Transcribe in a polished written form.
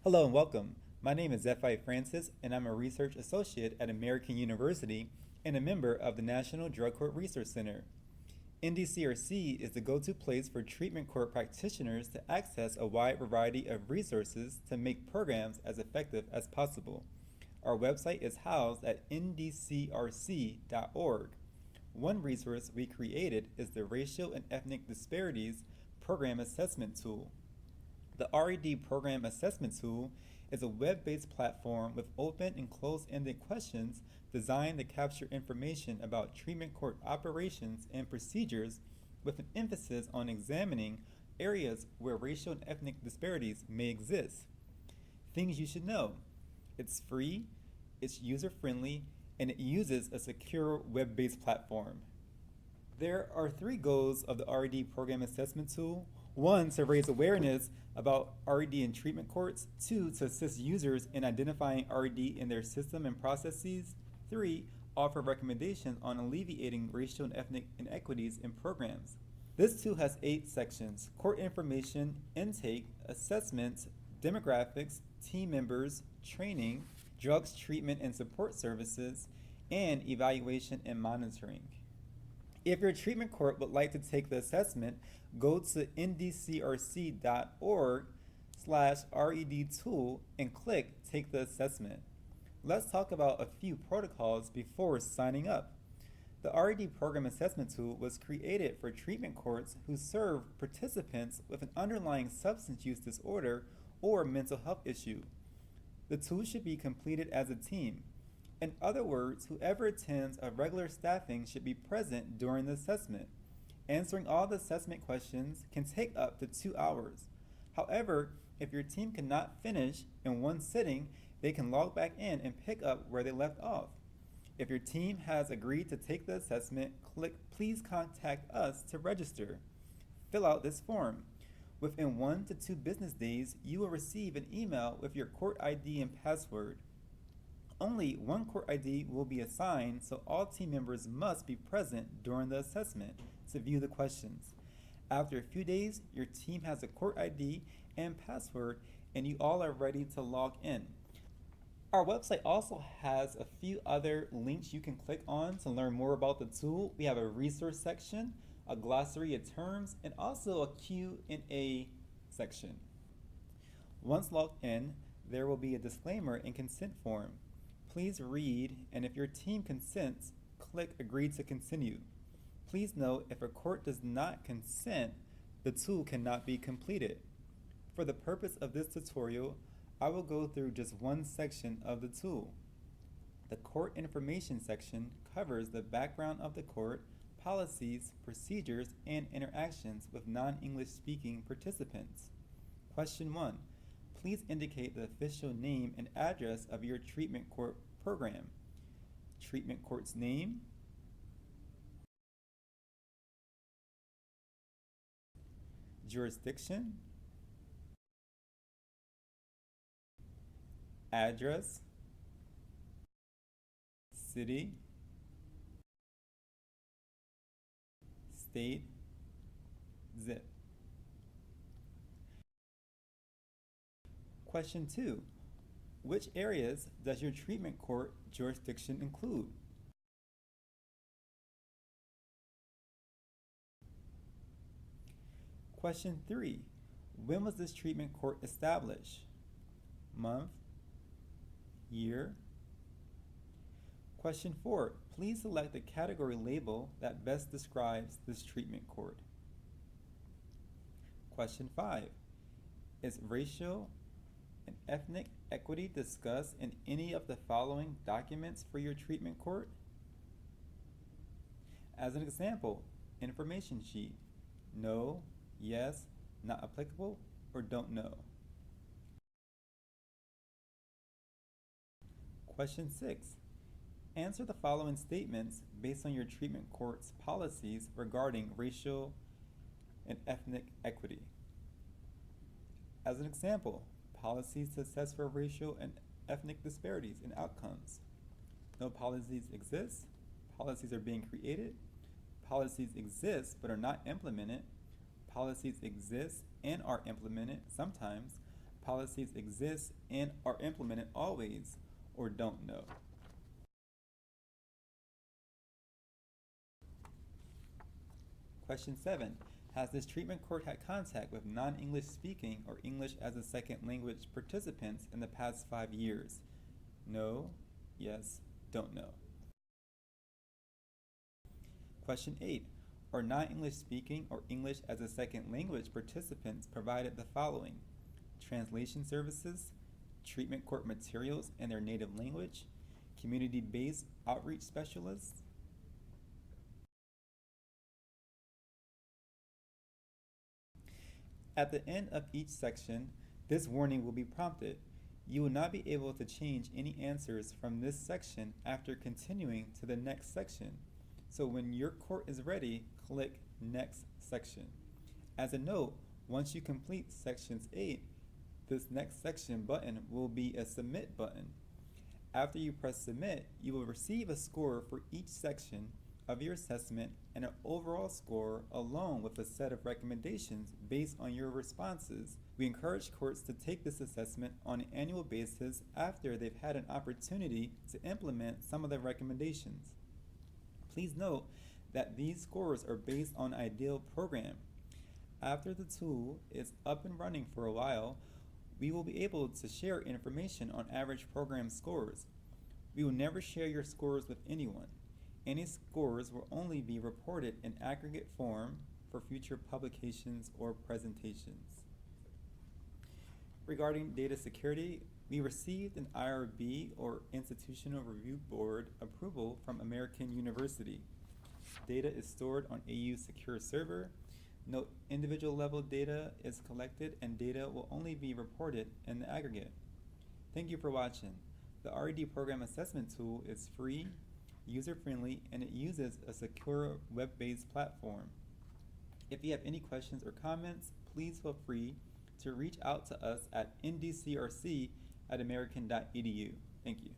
Hello and welcome. My name is F.I. Francis, and I'm a research associate at American University and a member of the National Drug Court Research Center. NDCRC is the go-to place for treatment court practitioners to access a wide variety of resources to make programs as effective as possible. Our website is housed at ndcrc.org. One resource we created is the Racial and Ethnic Disparities Program Assessment Tool. The RED Program Assessment Tool is a web-based platform with open and closed-ended questions designed to capture information about treatment court operations and procedures with an emphasis on examining areas where racial and ethnic disparities may exist. Things you should know. It's free, it's user-friendly, and it uses a secure web-based platform. There are three goals of the RED Program Assessment Tool. One, to raise awareness about RED in treatment courts. Two, to assist users in identifying RED in their system and processes. Three, offer recommendations on alleviating racial and ethnic inequities in programs. This tool has 8 sections: court information, intake, assessments, demographics, team members, training, drugs treatment and support services, and evaluation and monitoring. If your treatment court would like to take the assessment, go to ndcrc.org/RED-tool and click Take the Assessment. Let's talk about a few protocols before signing up. The RED Program Assessment Tool was created for treatment courts who serve participants with an underlying substance use disorder or mental health issue. The tool should be completed as a team. In other words, whoever attends a regular staffing should be present during the assessment. Answering all the assessment questions can take up to 2 hours. However, if your team cannot finish in one sitting, they can log back in and pick up where they left off. If your team has agreed to take the assessment, click Please Contact Us to register. Fill out this form. Within 1 to 2 business days, you will receive an email with your court ID and password. Only one court ID will be assigned, so all team members must be present during the assessment to view the questions. After a few days, your team has a court ID and password, and you all are ready to log in. Our website also has a few other links you can click on to learn more about the tool. We have a resource section, a glossary of terms, and also a Q&A section. Once logged in, there will be a disclaimer and consent form. Please read, and if your team consents, click Agree to Continue. Please note, if a court does not consent, the tool cannot be completed. For the purpose of this tutorial, I will go through just one section of the tool. The Court Information section covers the background of the court, policies, procedures, and interactions with non-English speaking participants. Question 1. Please indicate the official name and address of your treatment court program. Treatment court's name, jurisdiction, address, city, state, zip. Question 2. Which areas does your treatment court jurisdiction include? Question 3. When was this treatment court established? Month, year. Question 4. Please select the category label that best describes this treatment court. Question 5. Is racial and ethnic equity discussed in any of the following documents for your treatment court? As an example, information sheet: no, yes, not applicable, or don't know. Question 6. Answer the following statements based on your treatment court's policies regarding racial and ethnic equity. As an example, policies to assess for racial and ethnic disparities in outcomes. No policies exist. Policies are being created. Policies exist but are not implemented. Policies exist and are implemented sometimes. policies exist and are implemented always, or don't know. Question 7. Has this treatment court had contact with non-English speaking or English as a second language participants in the past 5 years? No, yes, don't know. Question 8. Are non-English speaking or English as a second language participants provided the following: translation services, treatment court materials in their native language, community-based outreach specialists? At the end of each section, this warning will be prompted. You will not be able to change any answers from this section after continuing to the next section. So when your court is ready, click Next Section. As a note, once you complete sections 8, this next section button will be a submit button. After you press submit, you will receive a score for each section of your assessment and an overall score along with a set of recommendations based on your responses. We encourage courts to take this assessment on an annual basis after they've had an opportunity to implement some of the recommendations. Please note that these scores are based on ideal program. After the tool is up and running for a while, we will be able to share information on average program scores. We will never share your scores with anyone. Any scores will only be reported in aggregate form for future publications or presentations. Regarding data security, we received an IRB or Institutional Review Board approval from American University. Data is stored on AU secure server. No individual level data is collected and data will only be reported in the aggregate. Thank you for watching. The RED Program Assessment Tool is free, user-friendly, and it uses a secure web-based platform. If you have any questions or comments, please feel free to reach out to us at ndcrc@american.edu. Thank you.